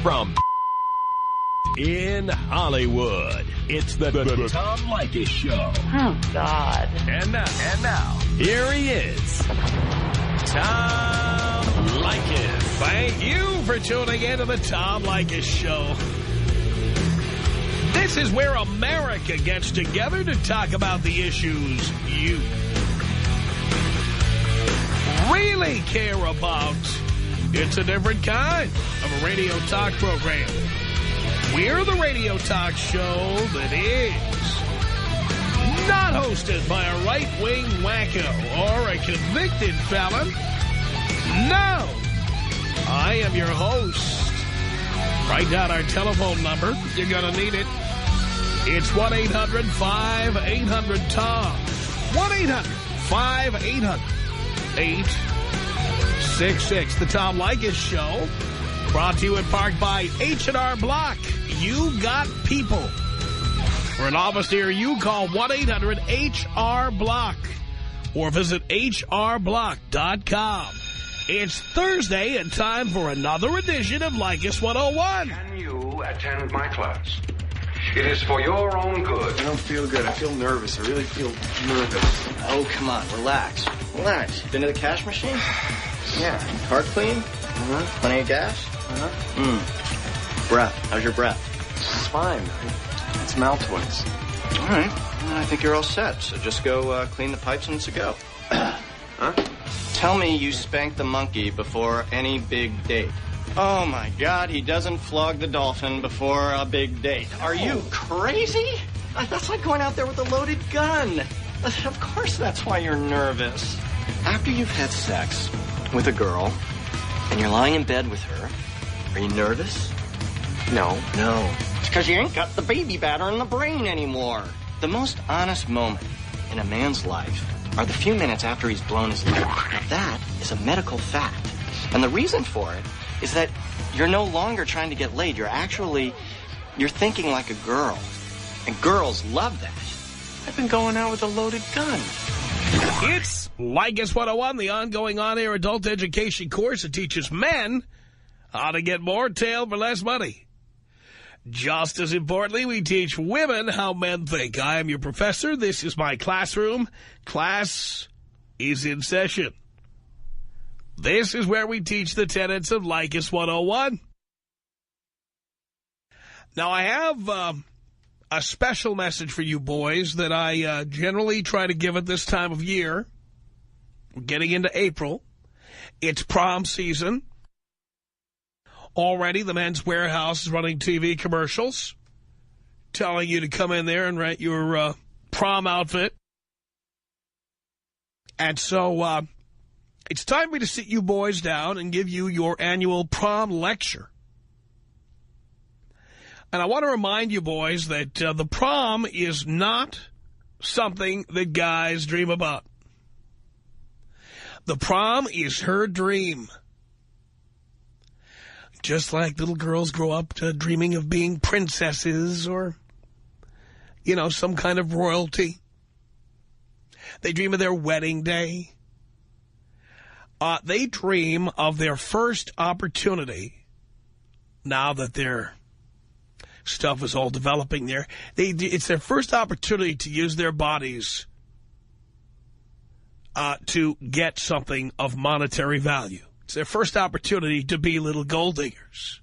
From in Hollywood, it's the Tom Leykis Show. Oh, God. And now, here he is, Tom Leykis. Thank you for tuning in to the Tom Leykis Show. This is where America gets together to talk about the issues you really care about. It's a different kind of a radio talk program. We're the radio talk show that is not hosted by a right-wing wacko or a convicted felon. No, I am your host. Write down our telephone number. You're going to need it. It's 1-800-5800-TOM. 1-800-5800-866. The Tom Leykis Show. Brought to you in part by H&R Block. You got people. For an office near you, call 1-800-HR-BLOCK or visit hrblock.com. It's Thursday and time for another edition of Leykis 101. Can you attend my class? It is for your own good. I don't feel good. I feel nervous. I really feel nervous. Oh, come on. Relax. Relax. Been to the cash machine? Yeah. Car clean? Uh-huh. Plenty of gas? Uh-huh. Breath. How's your breath? It's fine. It's Maltoids. All right. Well, I think you're all set. So just go clean the pipes and it's a go. Huh? Tell me you spanked the monkey before any big date. Oh, my God. He doesn't flog the dolphin before a big date. Are you crazy? That's like going out there with a loaded gun. Of course that's why you're nervous. After you've had sex with a girl and you're lying in bed with her, are you nervous? No. No. It's because you ain't got the baby batter in the brain anymore. The most honest moment in a man's life are the few minutes after he's blown his load. Now that is a medical fact. And the reason for it is that you're no longer trying to get laid. You're thinking like a girl. And girls love that. I've been going out with a loaded gun. It's Leykis 101, the ongoing on-air adult education course that teaches men how to get more tail for less money. Just as importantly, we teach women how men think. I am your professor. This is my classroom. Class is in session. This is where we teach the tenets of Leykis 101. Now, I have a special message for you boys that I generally try to give at this time of year. We're getting into April. It's prom season. Already, the Men's Warehouse is running TV commercials telling you to come in there and rent your prom outfit. And so it's time for me to sit you boys down and give you your annual prom lecture. And I want to remind you boys that the prom is not something that guys dream about. The prom is her dream. Just like little girls grow up dreaming of being princesses or, you know, some kind of royalty. They dream of their wedding day. They dream of their first opportunity, now that their stuff is all developing there. It's their first opportunity to use their bodies to get something of monetary value. It's their first opportunity to be little gold diggers.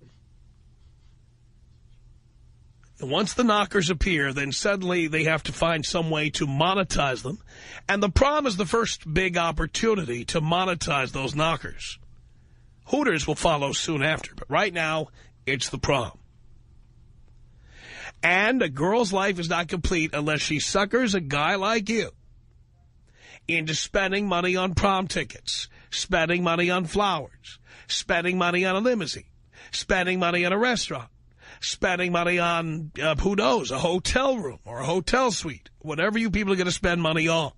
And once the knockers appear, then suddenly they have to find some way to monetize them. And the prom is the first big opportunity to monetize those knockers. Hooters will follow soon after, but right now, it's the prom. And a girl's life is not complete unless she suckers a guy like you into spending money on prom tickets, spending money on flowers, spending money on a limousine, spending money on a restaurant, spending money on, who knows, a hotel room or a hotel suite, whatever you people are going to spend money on.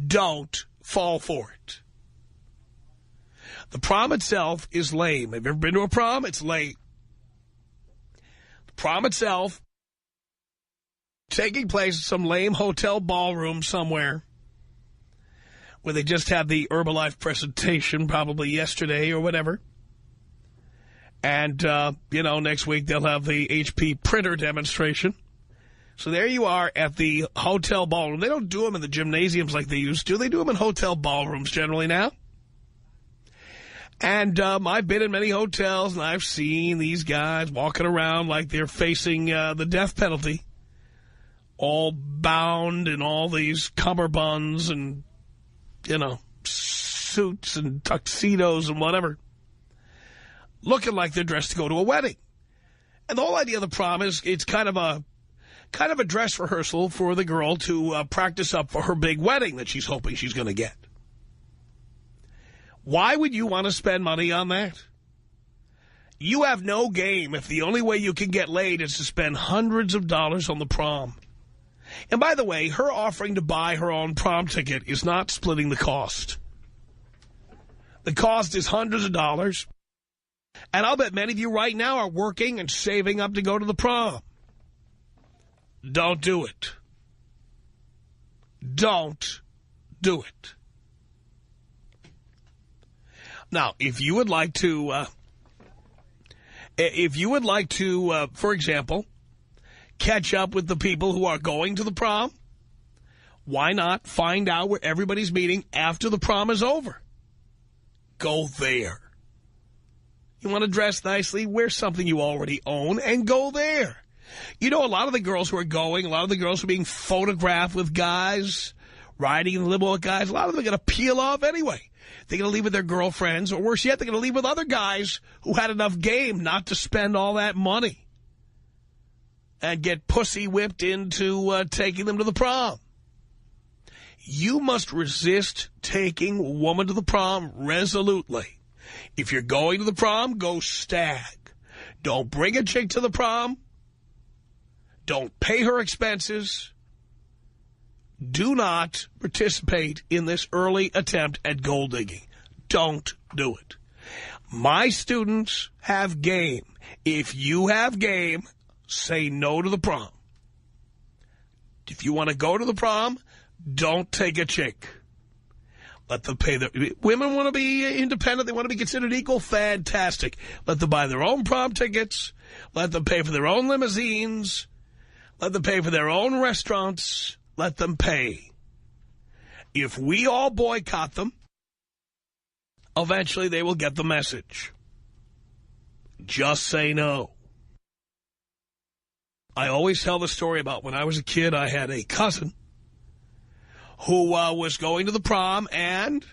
Don't fall for it. The prom itself is lame. Have you ever been to a prom? It's lame. The prom itself, taking place at some lame hotel ballroom somewhere where they just had the Herbalife presentation probably yesterday or whatever. And, next week they'll have the HP printer demonstration. So there you are at the hotel ballroom. They don't do them in the gymnasiums like they used to. They do them in hotel ballrooms generally now. And I've been in many hotels, and I've seen these guys walking around like they're facing the death penalty, all bound in all these cummerbunds and, suits and tuxedos and whatever, looking like they're dressed to go to a wedding. And the whole idea of the prom is it's kind of a dress rehearsal for the girl to practice up for her big wedding that she's hoping she's going to get. Why would you want to spend money on that? You have no game if the only way you can get laid is to spend hundreds of dollars on the prom. And by the way, her offering to buy her own prom ticket is not splitting the cost. The cost is hundreds of dollars. And I'll bet many of you right now are working and saving up to go to the prom. Don't do it. Don't do it. Now, if you would like to, for example, catch up with the people who are going to the prom, why not find out where everybody's meeting after the prom is over? Go there. You want to dress nicely? Wear something you already own and go there. A lot of the girls who are going, a lot of the girls who are being photographed with guys, riding in the limo with guys, a lot of them are going to peel off anyway. They're going to leave with their girlfriends, or worse yet, they're going to leave with other guys who had enough game not to spend all that money and get pussy whipped into taking them to the prom. You must resist taking a woman to the prom resolutely. If you're going to the prom, go stag. Don't bring a chick to the prom. Don't pay her expenses. Do not participate in this early attempt at gold digging. Don't do it. My students have game. If you have game, say no to the prom. If you want to go to the prom, don't take a chick. Let them pay their... Women want to be independent. They want to be considered equal. Fantastic. Let them buy their own prom tickets. Let them pay for their own limousines. Let them pay for their own restaurants. Let them pay. If we all boycott them, eventually they will get the message. Just say no. I always tell the story about when I was a kid, I had a cousin who was going to the prom, and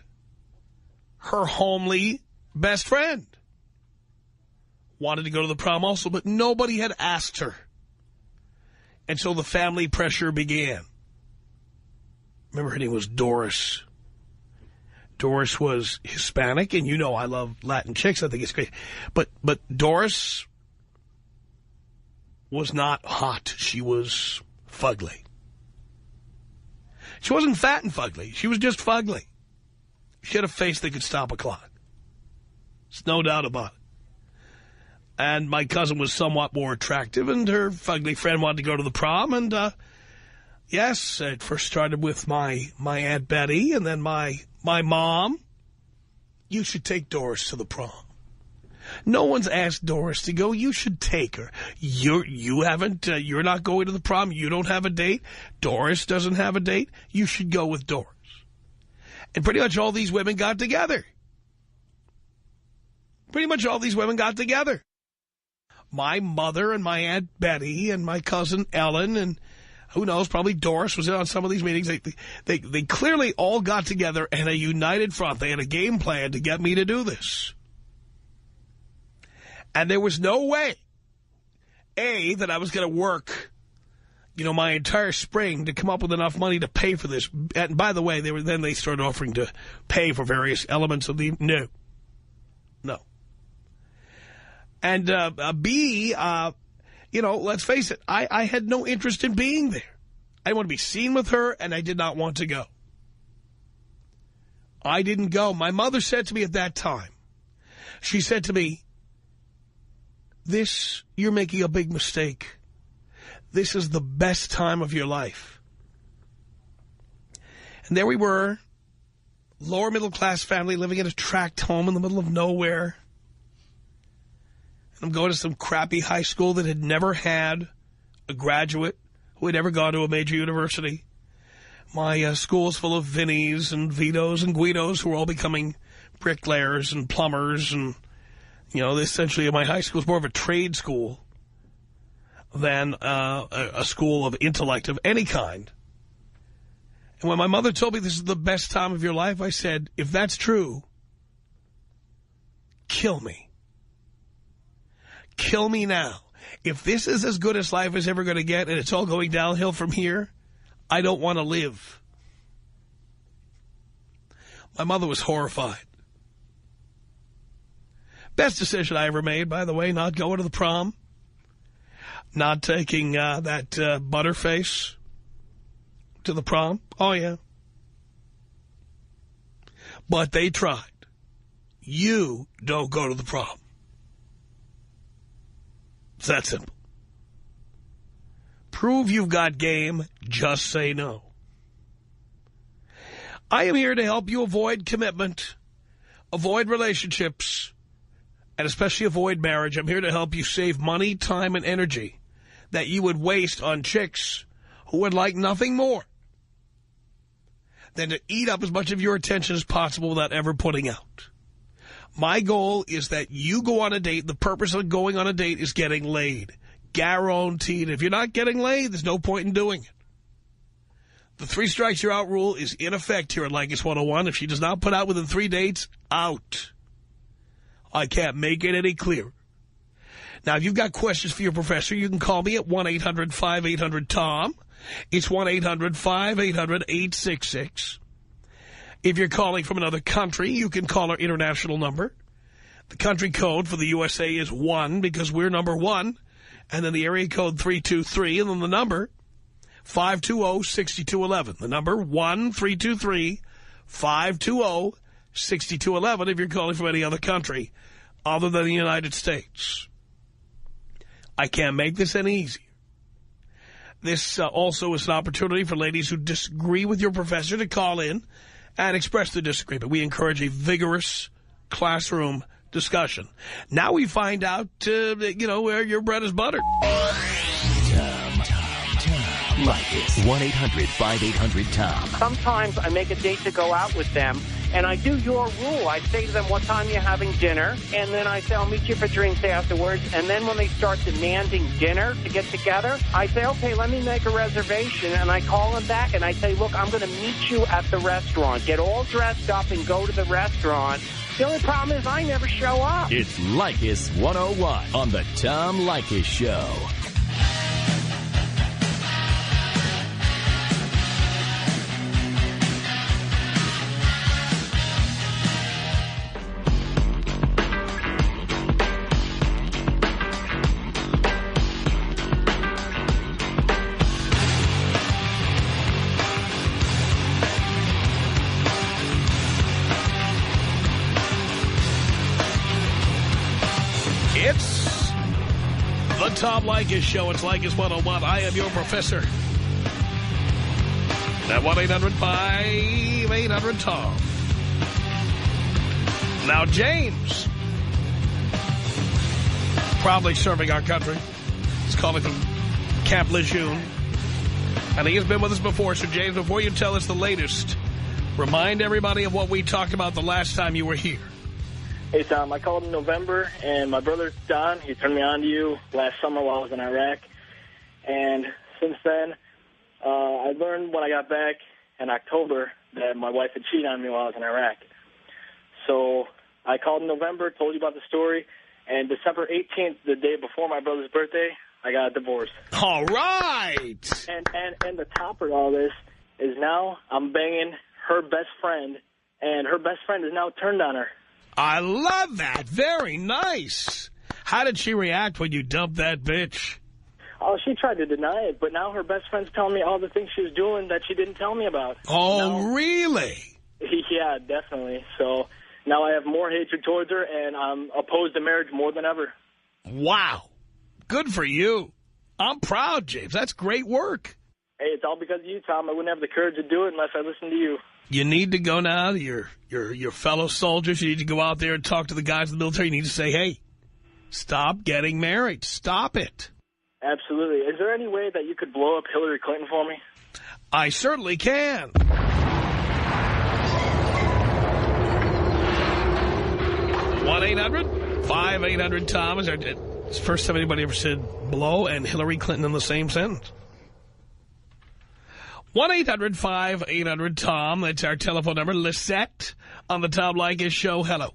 her homely best friend wanted to go to the prom also, but nobody had asked her. And so the family pressure began. Remember, her name was Doris. Doris was Hispanic, and I love Latin chicks. I think it's great. But Doris was not hot. She was fugly. She wasn't fat and fugly. She was just fugly. She had a face that could stop a clock. There's no doubt about it. And my cousin was somewhat more attractive, and her fugly friend wanted to go to the prom, and yes, it first started with my Aunt Betty, and then my mom. You should take Doris to the prom. No one's asked Doris to go. You should take her. You're not going to the prom. You don't have a date. Doris doesn't have a date. You should go with Doris. And pretty much all these women got together. My mother and my Aunt Betty and my cousin Ellen, and who knows, probably Doris was in on some of these meetings. They clearly all got together and a united front. They had a game plan to get me to do this. And there was no way, A, that I was going to work, my entire spring to come up with enough money to pay for this. And by the way, they started offering to pay for various elements of the... No. And B, let's face it, I had no interest in being there. I didn't want to be seen with her, and I did not want to go. I didn't go. My mother said to me at that time, she said to me, you're making a big mistake. This is the best time of your life. And there we were, lower middle class family living in a tract home in the middle of nowhere. I'm going to some crappy high school that had never had a graduate who had ever gone to a major university. My school is full of Vinnies and Vitos and Guidos who are all becoming bricklayers and plumbers. And, you know, essentially my high school is more of a trade school than a school of intellect of any kind. And when my mother told me this is the best time of your life, I said, if that's true, kill me. Kill me now. If this is as good as life is ever going to get and it's all going downhill from here, I don't want to live. My mother was horrified. Best decision I ever made, by the way, not going to the prom. Not taking that Butterface to the prom. Oh, yeah. But they tried. You don't go to the prom. It's that simple. Prove you've got game, just say no. I am here to help you avoid commitment, avoid relationships, and especially avoid marriage. I'm here to help you save money, time, and energy that you would waste on chicks who would like nothing more than to eat up as much of your attention as possible without ever putting out. My goal is that you go on a date. The purpose of going on a date is getting laid. Guaranteed. If you're not getting laid, there's no point in doing it. The 3 strikes you're out rule is in effect here at Leykis 101. If she does not put out within 3 dates, out. I can't make it any clearer. Now, if you've got questions for your professor, you can call me at 1-800-5800-TOM. It's 1-800-5800-866. If you're calling from another country, you can call our international number. The country code for the USA is 1 because we're number 1. And then the area code 323, and then the number 520-6211. The number 1-323-520-6211 if you're calling from any other country other than the United States. I can't make this any easier. This also is an opportunity for ladies who disagree with your professor to call in and express their disagreement. We encourage a vigorous classroom discussion. Now we find out, where your bread is buttered. Leykis. 1-800-5800-TOM. Sometimes I make a date to go out with them, and I do your rule. I say to them, what time are you having dinner? And then I say, I'll meet you for drinks afterwards. And then when they start demanding dinner to get together, I say, okay, let me make a reservation. And I call them back, and I say, look, I'm going to meet you at the restaurant. Get all dressed up and go to the restaurant. The only problem is I never show up. It's Leykis 101 on the Tom Leykis Show. It's the Tom Leykis Show. It's Leykis 101. I am your professor. At 1-800-5800-TOM. Now, James, proudly serving our country. He's calling from Camp Lejeune. And he has been with us before. So, James, before you tell us the latest, remind everybody of what we talked about the last time you were here. Hey, Tom, I called in November, and my brother, Don, he turned me on to you last summer while I was in Iraq. And since then, I learned when I got back in October that my wife had cheated on me while I was in Iraq. So I called in November, told you about the story, and December 18th, the day before my brother's birthday, I got a divorce. All right. And the topper of all this is now I'm banging her best friend, and her best friend is now turned on her. I love that. Very nice. How did she react when you dumped that bitch? Oh, she tried to deny it, but now her best friend's telling me all the things she was doing that she didn't tell me about. Oh, now, really? Yeah, definitely. So now I have more hatred towards her, and I'm opposed to marriage more than ever. Wow. Good for you. I'm proud, James. That's great work. Hey, it's all because of you, Tom. I wouldn't have the courage to do it unless I listened to you. You need to go now to your fellow soldiers. You need to go out there and talk to the guys in the military. You need to say, hey, Stop getting married. Stop it. Absolutely. Is there any way that you could blow up Hillary Clinton for me? I certainly can. 1-800-5800-TOM. It's the first time anybody ever said blow and Hillary Clinton in the same sentence. 1-800-5800-TOM. That's our telephone number. Lisette on the Tom Leykis Show. Hello.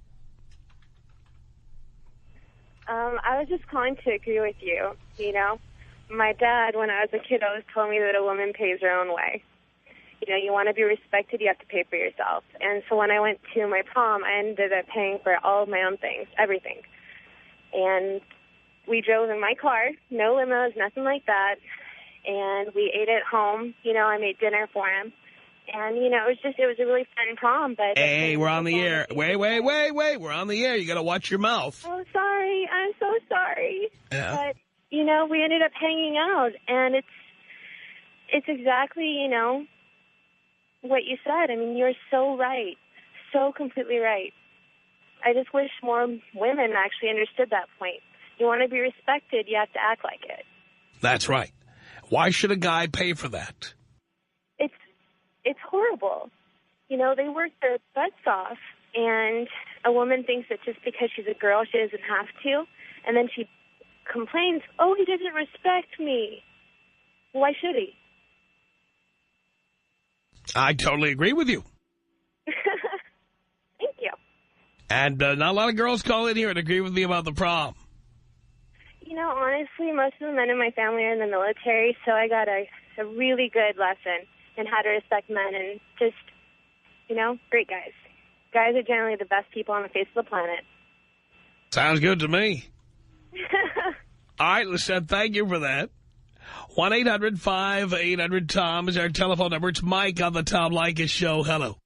I was just calling to agree with you. You know, my dad, when I was a kid, always told me that a woman pays her own way. You know, you want to be respected, you have to pay for yourself. And so when I went to my prom, I ended up paying for all of my own things, everything. And we drove in my car, no limos, nothing like that. And we ate at home. You know, I made dinner for him. And, you know, it was a really fun prom. But hey, we're on the air. Wait. We're on the air. You got to watch your mouth. Oh, sorry. I'm so sorry. Yeah. But, you know, we ended up hanging out. And it's exactly, you know, what you said. I mean, you're so right. So completely right. I just wish more women actually understood that point. You want to be respected, you have to act like it. That's right. Why should a guy pay for that? It's horrible. You know, they work their butts off, and a woman thinks that just because she's a girl, she doesn't have to. And then she complains, oh, he doesn't respect me. Why should he? I totally agree with you. Thank you. And not a lot of girls call in here and agree with me about the prom. You know, honestly, most of the men in my family are in the military, so I got a really good lesson in how to respect men and just, you know, great guys. Guys are generally the best people on the face of the planet. Sounds good to me. All right, Lisette, thank you for that. 1-800-5800-TOM is our telephone number. It's Mike on the Tom Leykis Show. Hello.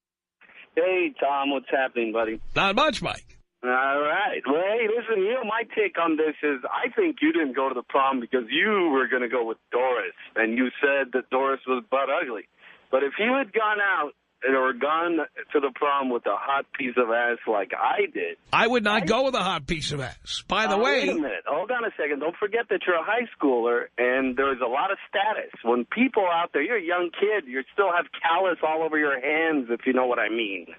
Hey, Tom, what's happening, buddy? Not much, Mike. All right. Well, hey, listen, you know, my take on this is I think you didn't go to the prom because you were going to go with Doris, and you said that Doris was butt ugly. But if you had gone out or gone to the prom with a hot piece of ass like I did... I would not go with a hot piece of ass. By the way... Wait a minute. Hold on a second. Don't forget that you're a high schooler, and there's a lot of status. When people out there, you're a young kid, you still have callus all over your hands, if you know what I mean.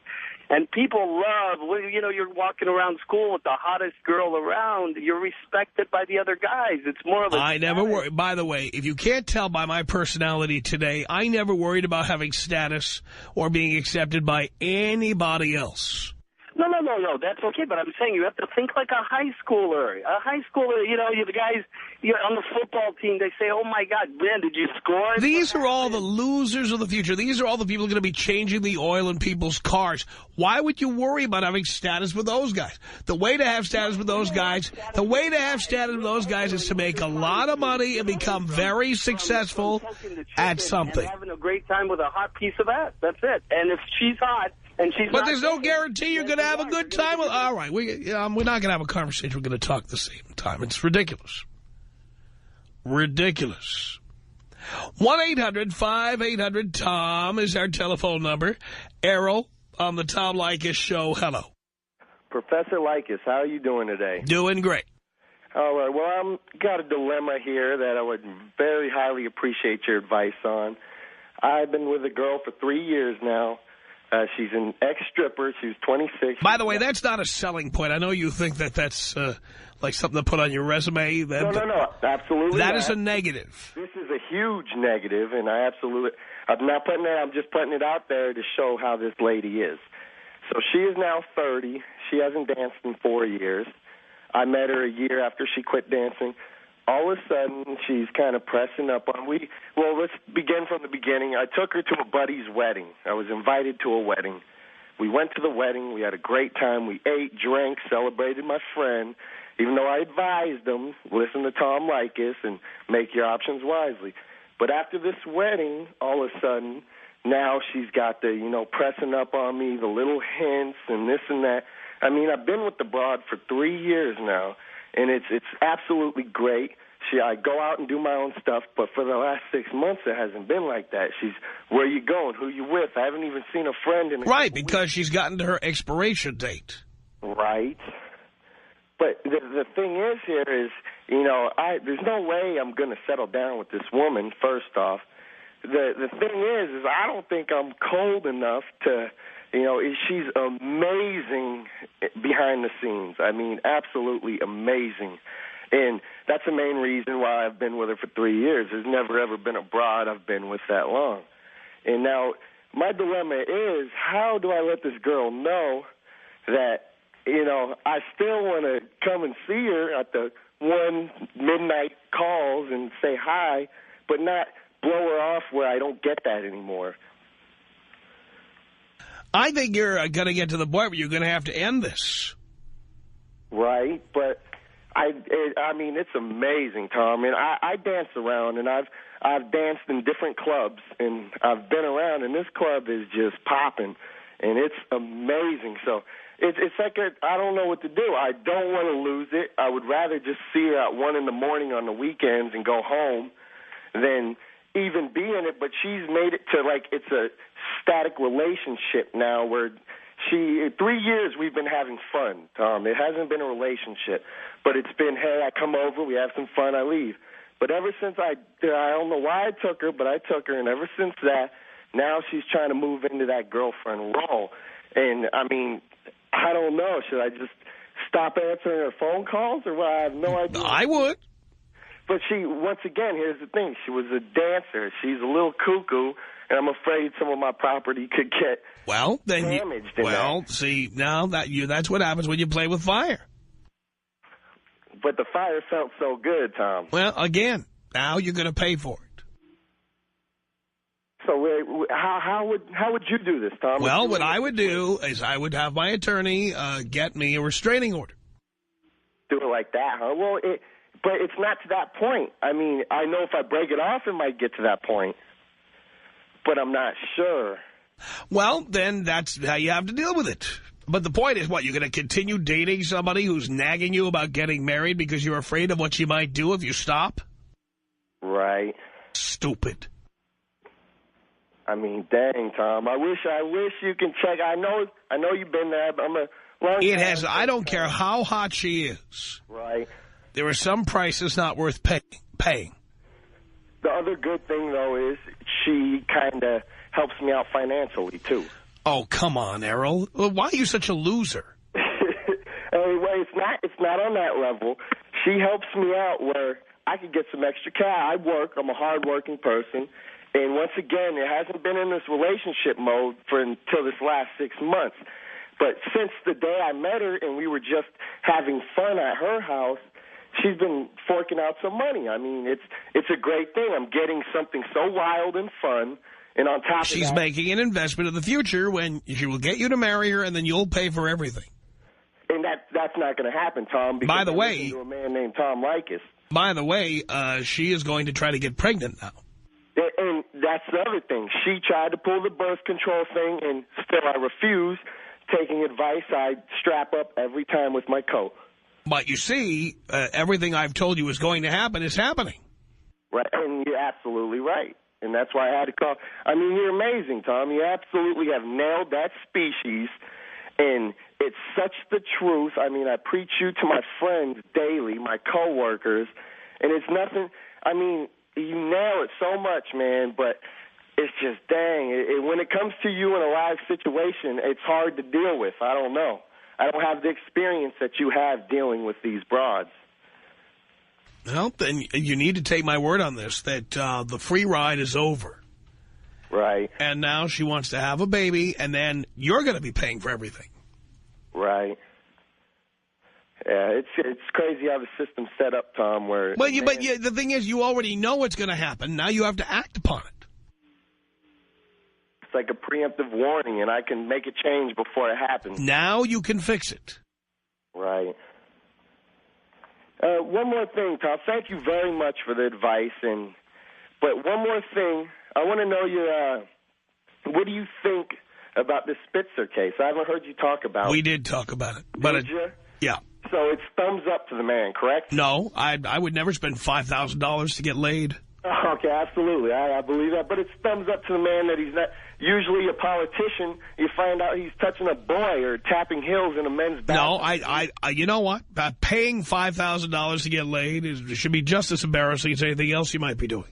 And people love, you know, you're walking around school with the hottest girl around. You're respected by the other guys. It's more of a... I never worry. By the way, if you can't tell by my personality today, I never worried about having status or being accepted by anybody else. No, that's okay, but I'm saying you have to think like a high schooler. A high schooler, you know, the guys on the football team, they say, oh, my God, Ben, did you score? These are all the losers of the future. These are all the people going to be changing the oil in people's cars. Why would you worry about having status with those guys? The way to have status with those guys, is to make a lot of money and become very successful at something. Having a great time with a hot piece of ass. That's it. And if she's hot... But there's no guarantee you're going to have a good time. All right, we're not going to have a conversation. We're going to talk at the same time. It's ridiculous. Ridiculous. 1-800-5800-TOM is our telephone number. Errol on the Tom Leykis Show. Hello. Professor Leykis, how are you doing today? Doing great. All right, well, I've got a dilemma here that I would very highly appreciate your advice on. I've been with a girl for 3 years now. She's an ex-stripper. She's 26. By the way, that's not a selling point. I know you think that that's like something to put on your resume. No, absolutely That is a negative. This is a huge negative, and I'm just putting it out there to show how this lady is. So she is now 30. She hasn't danced in 4 years. I met her a year after she quit dancing. All of a sudden, she's kind of pressing up on let's begin from the beginning. I took her to a buddy's wedding. I was invited to a wedding. We went to the wedding. We had a great time. We ate, drank, celebrated my friend, even though I advised them, listen to Tom Leykis and make your options wisely. But after this wedding, all of a sudden, now she's got the, pressing up on me, the little hints and this and that. I mean, I've been with the broad for 3 years now. And it's absolutely great. I go out and do my own stuff, but for the last 6 months, it hasn't been like that. She's, where you going? Who you with? I haven't even seen a friend in a Right, because she's gotten to her expiration date. Right. But the thing is here is, there's no way I'm going to settle down with this woman, first off. The thing is I don't think I'm cold enough to, she's amazing behind the scenes. I mean, absolutely amazing. And that's the main reason why I've been with her for 3 years. There's never, ever been a broad I've been with that long. And now my dilemma is, how do I let this girl know that, I still want to come and see her at the one midnight calls and say hi, but not blow her off where I don't get that anymore. I think you're going to get to the point where you're going to have to end this. Right, but I mean, it's amazing, Tom. And I dance around, and I've danced in different clubs, and I've been around, and this club is just popping, and it's amazing. So it's like I don't know what to do. I don't want to lose it. I would rather just see her at 1 in the morning on the weekends and go home than even be in it. But she's made it to like it's a static relationship now where 3 years we've been having fun, Tom. It hasn't been a relationship, but it's been, hey, I come over, we have some fun, I leave. But ever since I don't know why I took her, but I took her, and ever since that, now she's trying to move into that girlfriend role. And, I mean, I don't know. Should I just stop answering her phone calls, or what? I have no idea. I would. But once again, here's the thing. She was a dancer. She's a little cuckoo, and I'm afraid some of my property could get damaged in that. See, now that's what happens when you play with fire. But the fire felt so good, Tom. Well, again, now you're going to pay for it. So how would you do this, Tom? Well, what I would do is I would have my attorney get me a restraining order. Do it like that, huh? Well, but it's not to that point. I mean, I know if I break it off, it might get to that point. But I'm not sure. Well, then that's how you have to deal with it. But the point is, what, you're going to continue dating somebody who's nagging you about getting married because you're afraid of what she might do if you stop? Right. Stupid. I mean, dang, Tom. I wish you can check. I know you've been there, but I'm a long time. It has. I don't care how hot she is. Right. There are some prices not worth paying. The other good thing, though, is she kind of helps me out financially, too. Oh, come on, Errol. Why are you such a loser? Anyway, it's not on that level. She helps me out where I could get some extra cash. I work. I'm a hard-working person. And once again, it hasn't been in this relationship mode until this last 6 months. But since the day I met her and we were just having fun at her house, she's been forking out some money. I mean, it's a great thing. I'm getting something so wild and fun. And on top of that, she's making an investment in the future when she will get you to marry her, and then you'll pay for everything. And that's not going to happen, Tom. Because by the way, to a man named Tom Leykis. By the way, she is going to try to get pregnant now. And that's the other thing. She tried to pull the birth control thing, and still I refuse. Taking advice, I strap up every time with my coat. But you see, everything I've told you is going to happen is happening. Right, and you're absolutely right. And that's why I had to call. I mean, you're amazing, Tom. You absolutely have nailed that species, and it's such the truth. I mean, I preach you to my friends daily, my coworkers, and it's nothing. I mean, you nail it so much, man, but it's just, dang, when it comes to you in a live situation, it's hard to deal with. I don't know. I don't have the experience that you have dealing with these broads. Well, then you need to take my word on this, that the free ride is over. Right. And now she wants to have a baby, and then you're going to be paying for everything. Right. Yeah, it's crazy how the system's set up, Tom, where... But the thing is, you already know what's going to happen. Now you have to act upon it. It's like a preemptive warning, and I can make a change before it happens. Now you can fix it. Right. One more thing, Tom. Thank you very much for the advice. But one more thing. I want to know what do you think about the Spitzer case? I haven't heard you talk about it. We did talk about it. But did you? Yeah. So it's thumbs up to the man, correct? No, I would never spend $5,000 to get laid. Okay, absolutely. I believe that. But it's thumbs up to the man that usually a politician, you find out he's touching a boy or tapping heels in a men's bathroom. No, you know what? Paying $5,000 to get laid should be just as embarrassing as anything else you might be doing.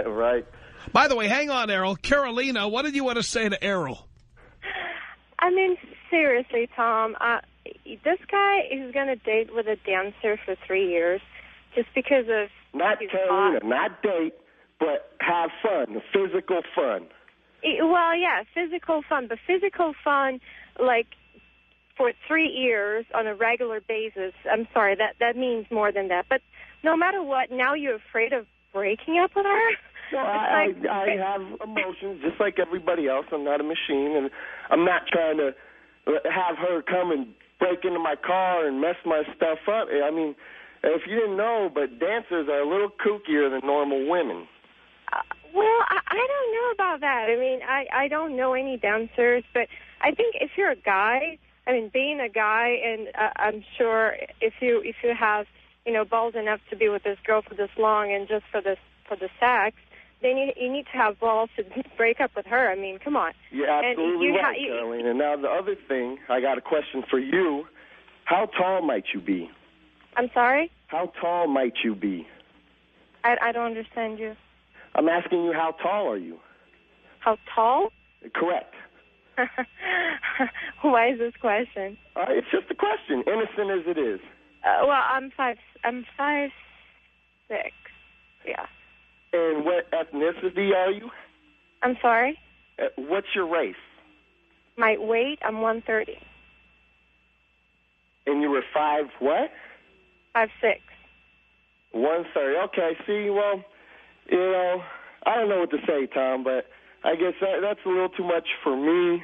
Right. By the way, hang on, Errol. Carolina, what did you want to say to Errol? I mean, seriously, Tom, this guy is going to date with a dancer for 3 years just because of... Not Carolina, not date, but have fun, physical fun. Well, yeah, physical fun, but physical fun, like, for 3 years on a regular basis, I'm sorry, that means more than that. But no matter what, now you're afraid of breaking up with her? No, I have emotions just like everybody else. I'm not a machine, and I'm not trying to have her come and break into my car and mess my stuff up. I mean, if you didn't know, but dancers are a little kookier than normal women. Well, I don't know about that. I mean, I don't know any dancers, but I think if you're a guy, I mean, being a guy, and I'm sure if you have, you know, balls enough to be with this girl for this long and just for the sex, then you need to have balls to break up with her. I mean, come on. You're absolutely right, Caroline. And now the other thing, I got a question for you. How tall might you be? I'm sorry? How tall might you be? I don't understand you. I'm asking you, how tall are you? How tall? Correct. Why is this question? It's just a question, innocent as it is. Well, I'm 5'6". Yeah. And what ethnicity are you? I'm sorry? What's your race? My weight, I'm 130. And you were 5 what? 5'6". 130. Okay, see, well, you know, I don't know what to say, Tom, but I guess that's a little too much for me.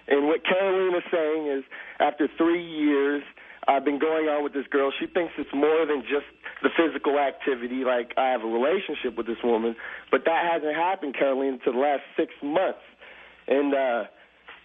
And what Carolina's saying is, after 3 years, I've been going on with this girl. She thinks it's more than just the physical activity, like I have a relationship with this woman. But that hasn't happened, Carolina, until the last 6 months. And,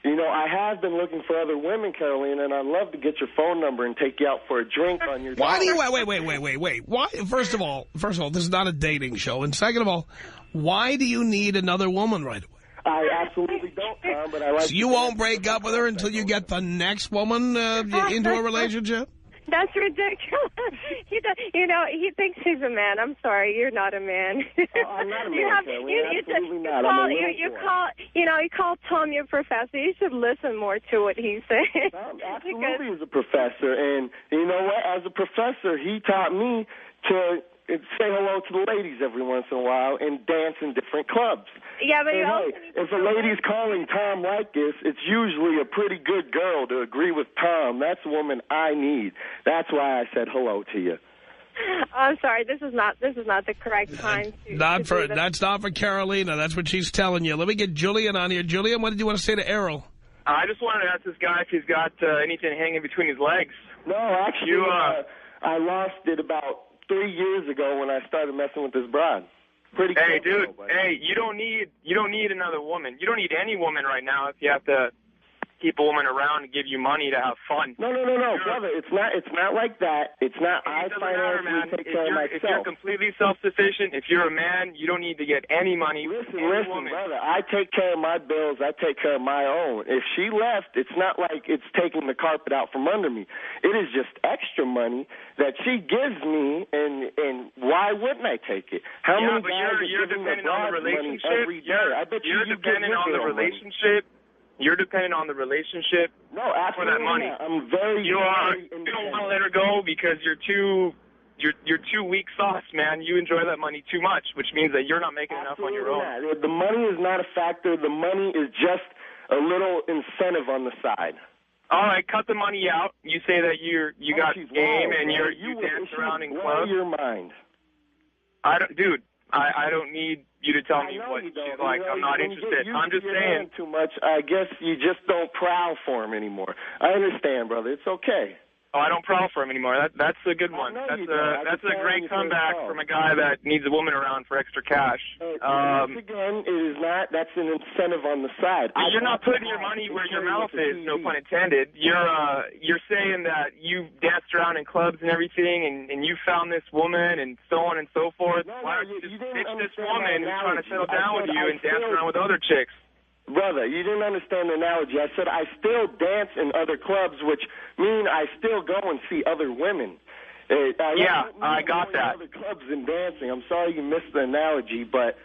you know, I have been looking for other women, Carolina, and I'd love to get your phone number and take you out for a drink on your... Why do you... Wait. Why? First of all, this is not a dating show. And second of all, why do you need another woman right away? I absolutely don't, Tom, but I like... So you won't break up with her until you get the next woman into a relationship? That's ridiculous. He thinks he's a man. I'm sorry, you're not a man. I'm not a man, absolutely not. You call Tom your professor. You should listen more to what he's saying. Absolutely, he's a professor, and you know what? As a professor, he taught me to say hello to the ladies every once in a while and dance in different clubs. Yeah, but if a lady's calling Tom Leykis, it's usually a pretty good girl to agree with Tom. That's the woman I need. That's why I said hello to you. I'm sorry. This is not the correct time to That's not for Carolina. That's what she's telling you. Let me get Julian on here. Julian, what did you want to say to Errol? I just wanted to ask this guy if he's got anything hanging between his legs. No, actually, I lost it about 3 years ago when I started messing with this broad. Hey, dude. Hey, you don't need another woman. You don't need any woman right now if you have to keep a woman around and give you money to have fun. No, brother. It's not like that. It's not. I financially take care of myself. If you're completely self-sufficient, if you're a man, you don't need to get any money. Listen, brother. I take care of my bills. I take care of my own. If she left, it's not like it's taking the carpet out from under me. It is just extra money that she gives me, and why wouldn't I take it? How many guys you're dependent on the relationship. Every day? I bet you're dependent on the relationship. You're dependent on the relationship. No, absolutely for that money. Not. I'm very. You don't want to let her go because you're too weak sauce, man. You enjoy that money too much, which means that you're not making enough on your own. Not. The money is not a factor. The money is just a little incentive on the side. All right, cut the money out. You say that you got game and you dance around in clubs. Your mind. I don't need you to tell me what she's like. I'm not interested. I'm just saying. Too much. I guess you just don't prowl for him anymore. I understand, brother. It's okay. Oh, I don't prowl for him anymore. That's a good one. That's a great comeback from a guy that needs a woman around for extra cash. Once again, it is not. That's an incentive on the side. You're not putting your money where your mouth is. No pun intended. You're saying that you danced around in clubs and everything, and you found this woman and so on and so forth. Why don't you just ditch this woman who's trying to settle down with you and dance around with other chicks? Brother, you didn't understand the analogy. I said I still dance in other clubs, which mean I still go and see other women. I got that. Other clubs and dancing. I'm sorry you missed the analogy, but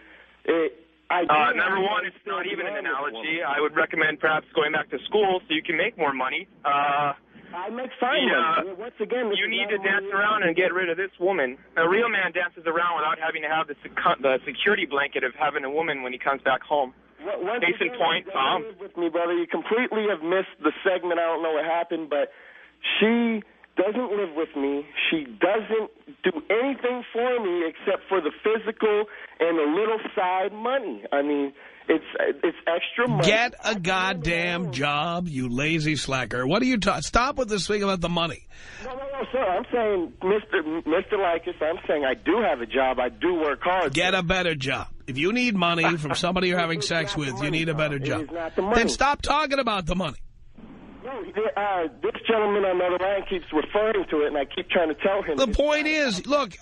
number one, it's not even an analogy. I would recommend perhaps going back to school so you can make more money. I make fine money. Once again, you need to dance around and get rid of this woman. A real man dances around without having to have the security blanket of having a woman when he comes back home. Case in point, Tom. With me, brother. You completely have missed the segment. I don't know what happened, but she doesn't live with me. She doesn't do anything for me except for the physical and a little side money. I mean, it's extra money. Get a goddamn job, you lazy slacker. What are you talking? Stop with this thing about the money. No, sir. I'm saying, Mr. Leykis, I'm saying I do have a job. I do work hard. Get a better job. If you need money from somebody you're having sex with, you need a better job. Then stop talking about the money. No, this gentleman on the other line keeps referring to it, and I keep trying to tell him. The point is, look,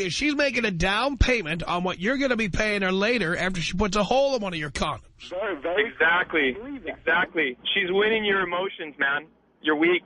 she's making a down payment on what you're going to be paying her later after she puts a hole in one of your condoms. Very Exactly. She's winning your emotions, man. You're weak.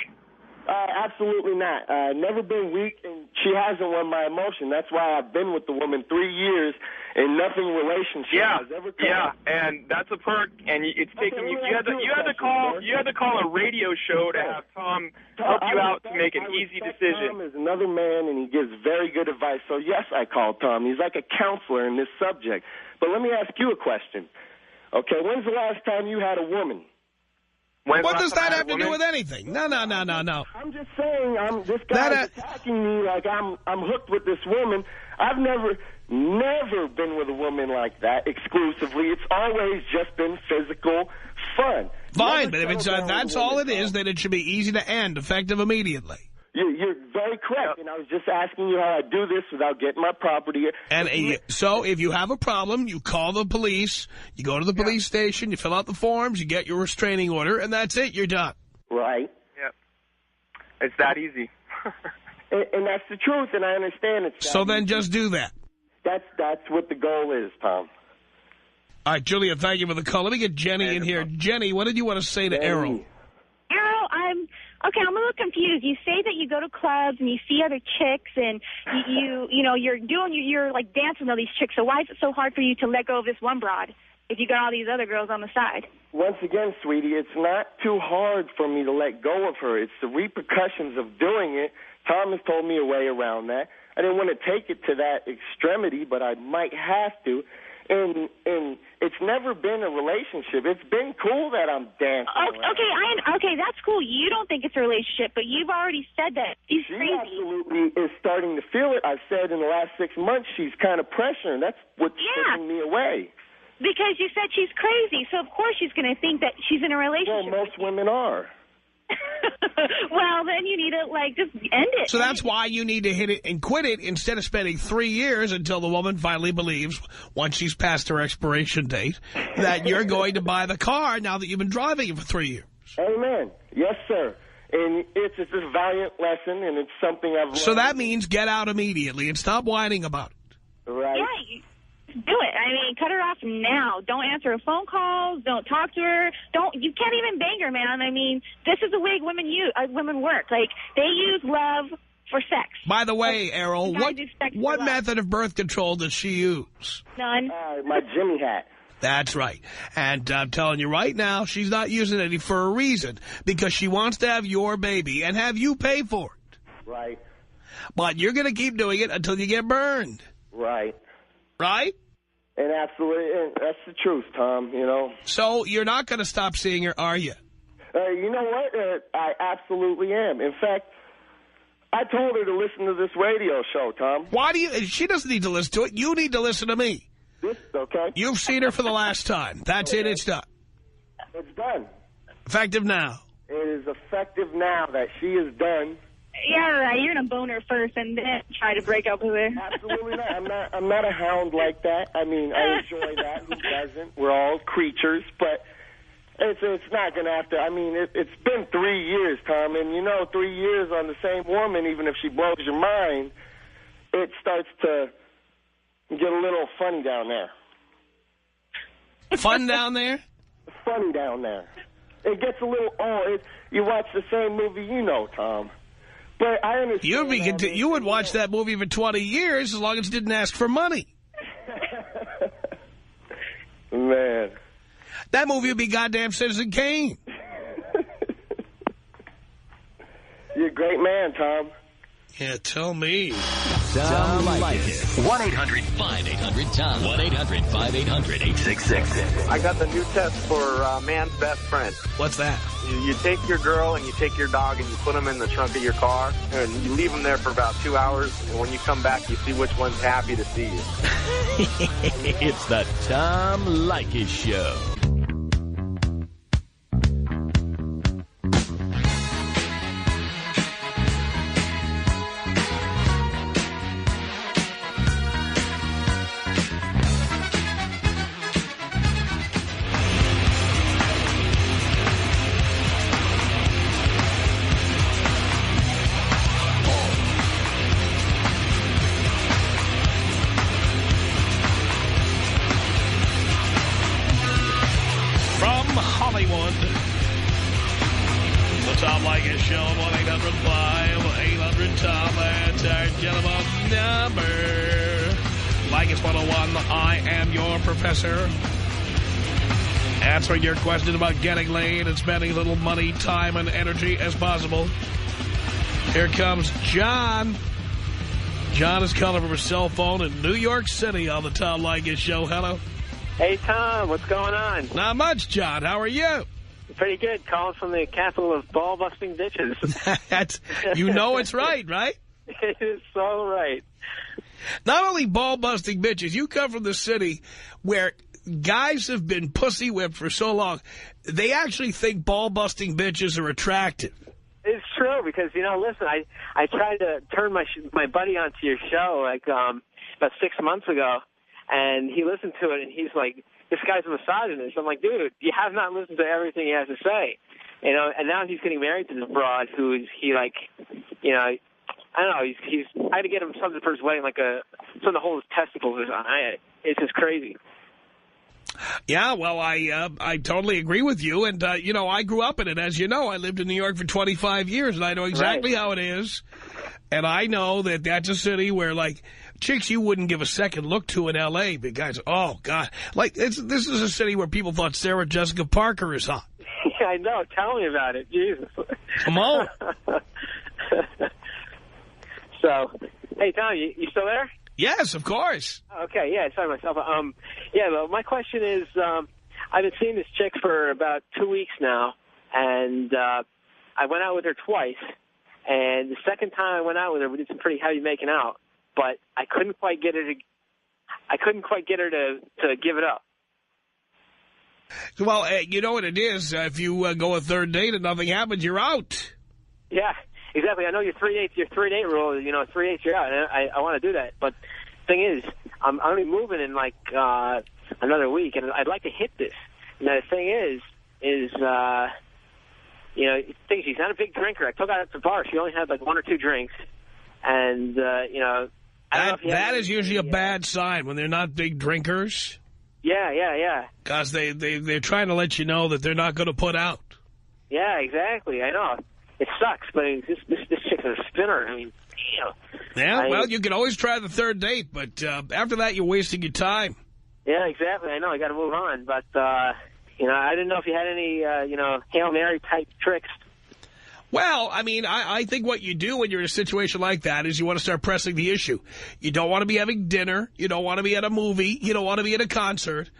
Absolutely not. Never been weak, and she hasn't won my emotion. That's why I've been with the woman 3 years, and nothing relationship has ever come. Yeah, and that's a perk, and it's taken you. You had to call a radio show to have Tom help you out to make an easy decision. Tom is another man, and he gives very good advice. So yes, I called Tom. He's like a counselor in this subject. But let me ask you a question. Okay, when's the last time you had a woman? What does that have to do with anything? No. I'm just saying, this guy's attacking me like I'm hooked with this woman. I've never been with a woman like that exclusively. It's always just been physical fun. Fine, but if it's that's all it is, then it should be easy to end, effective immediately. You're very correct, and I was just asking you how I do this without getting my property. And so if you have a problem, you call the police, you go to the police station, you fill out the forms, you get your restraining order, and that's it, you're done. Right. Yep. It's that easy. and that's the truth, and I understand it. So then just do that. That's what the goal is, Tom. All right, Julia, thank you for the call. Let me get Jenny in here. Jenny, what did you want to say to Errol? Errol, I'm a little confused. You say that you go to clubs and you see other chicks and you're like dancing with all these chicks. So why is it so hard for you to let go of this one broad if you got all these other girls on the side? Once again, sweetie, it's not too hard for me to let go of her. It's the repercussions of doing it. Tom has told me a way around that. I didn't want to take it to that extremity, but I might have to. And it's never been a relationship. It's been cool that I'm dancing. Okay, that's cool. You don't think it's a relationship, but you've already said that. She's crazy. She absolutely is starting to feel it. I've said in the last 6 months she's kind of pressuring. That's what's pushing me away. Because you said she's crazy, so of course she's going to think that she's in a relationship. Well, most women are. Well, then you need to, just end it. So that's why you need to hit it and quit it instead of spending 3 years until the woman finally believes, once she's past her expiration date, that you're going to buy the car now that you've been driving it for 3 years. Amen. Yes, sir. And it's a valiant lesson, and it's something I've learned. So that means get out immediately and stop whining about it. Right. Yeah, do it. I mean, cut her off now. Don't answer her phone calls. Don't talk to her. You can't even bang her, man. I mean, this is the way women work. Like, they use love for sex. By the way, Errol, what method of birth control does she use? None. My Jimmy hat. That's right. And I'm telling you right now, she's not using any for a reason, because she wants to have your baby and have you pay for it. Right. But you're going to keep doing it until you get burned. Right. Right? And absolutely, and that's the truth, Tom, So you're not going to stop seeing her, are you? You know what? I absolutely am. In fact, I told her to listen to this radio show, Tom. Why do you? She doesn't need to listen to it. You need to listen to me. Okay. You've seen her for the last time. That's it. It's done. It's done. Effective now. It is effective now that she is done. Yeah, right. You're going to bone her first and then try to break up with her. Absolutely not. I'm not a hound like that. I mean, I enjoy that. Who doesn't? We're all creatures, but it's not going to have to. I mean, it's been 3 years, Tom, and 3 years on the same woman, even if she blows your mind, it starts to get a little funny down there. Fun down there? funny down there. It gets a little old. You watch the same movie, Tom. But I understand. You would watch that movie for 20 years as long as it didn't ask for money. Man. That movie would be goddamn Citizen Kane. You're a great man, Tom. Yeah, tell me. Tom Leykis. 1-800-5800-TOM. 1-800-5800-866. I got the new test for man's best friend. What's that? You take your girl and you take your dog and you put them in the trunk of your car and you leave them there for about 2 hours. And when you come back, you see which one's happy to see you. It's the Tom Leykis Show. Hollywood. The Tom Leykis Show, 1-800-5800-TOM. That's our telephone number. Leykis 101, I am your professor. Answering your question about getting laid and spending as little money, time, and energy as possible. Here comes John. John is calling from his cell phone in New York City on the Tom Leykis Show. Hello. Hey, Tom, what's going on? Not much, John. How are you? Pretty good. Calling from the capital of ball-busting bitches. You know it's right, right? It is so right. Not only ball-busting bitches, you come from the city where guys have been pussy-whipped for so long, they actually think ball-busting bitches are attractive. It's true because, listen, I tried to turn my buddy onto your show like about 6 months ago. And he listened to it, and he's like, this guy's a misogynist. I'm like, dude, you have not listened to everything he has to say. And now he's getting married to this broad who is, I don't know, I had to get him something for his wedding, like something to hold his testicles on. It's just crazy. Yeah, well, I totally agree with you. And, I grew up in it. As you know, I lived in New York for 25 years, and I know exactly how it is. And I know that that's a city where, like, chicks you wouldn't give a second look to in L.A. But guys, oh, God. Like, this is a city where people thought Sarah Jessica Parker is hot. Yeah, I know. Tell me about it. Jesus. Come on. So, hey, Tom, you still there? Yes, of course. Okay, yeah, sorry myself. Well, my question is, I've been seeing this chick for about 2 weeks now, and I went out with her twice. And the second time I went out with her, we did some pretty heavy making out. But I couldn't quite get her to give it up. Well, you know what it is. If you go a third date and nothing happens, you're out. Yeah, exactly. I know your 3-date rule. 3-8 you're out. And I want to do that. But the thing is, I'm only moving in like another week, and I'd like to hit this. And the thing is, she's not a big drinker. I took her out to the bar. She only had like 1 or 2 drinks. And, I don't know if that is usually a bad sign when they're not big drinkers. Yeah. Because they're trying to let you know that they're not going to put out. Yeah, exactly. I know. It sucks, but this chick's a spinner. I mean, Yeah, well, you can always try the third date, but after that, you're wasting your time. Yeah, exactly. I know. I got to move on. But, I didn't know if you had any, Hail Mary-type tricks. Well, I mean, I think what you do when you're in a situation like that is you want to start pressing the issue. You don't want to be having dinner. You don't want to be at a movie. You don't want to be at a concert.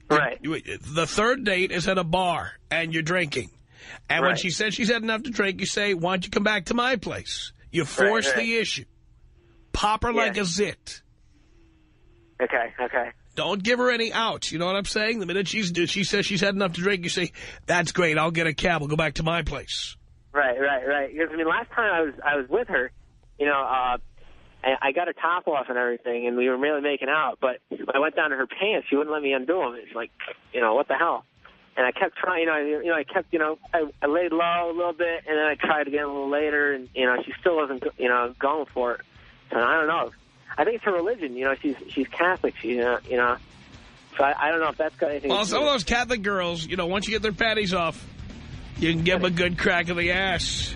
Right. The third date is at a bar, and you're drinking. And when she says she's had enough to drink, you say, why don't you come back to my place? You force the issue. Pop her like a zit. Okay. Don't give her any outs. You know what I'm saying? The minute she says she's had enough to drink, you say, that's great. I'll get a cab. We'll go back to my place. Right. Because, last time I was with her, I got her top off and everything, and we were really making out. But when I went down to her pants, she wouldn't let me undo them. It's like, what the hell? And I kept trying, I laid low a little bit, and then I tried again a little later, and, she still wasn't, going for it. So I don't know. I think it's her religion. She's Catholic. She's, So I don't know if that's got anything Well, to do some of with those Catholic girls, you know, once you get their panties off, you can give them a good crack in the ass.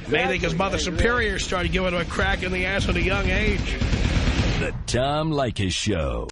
Maybe because Mother Superior started giving them a crack in the ass at a young age. The Tom Leykis Show.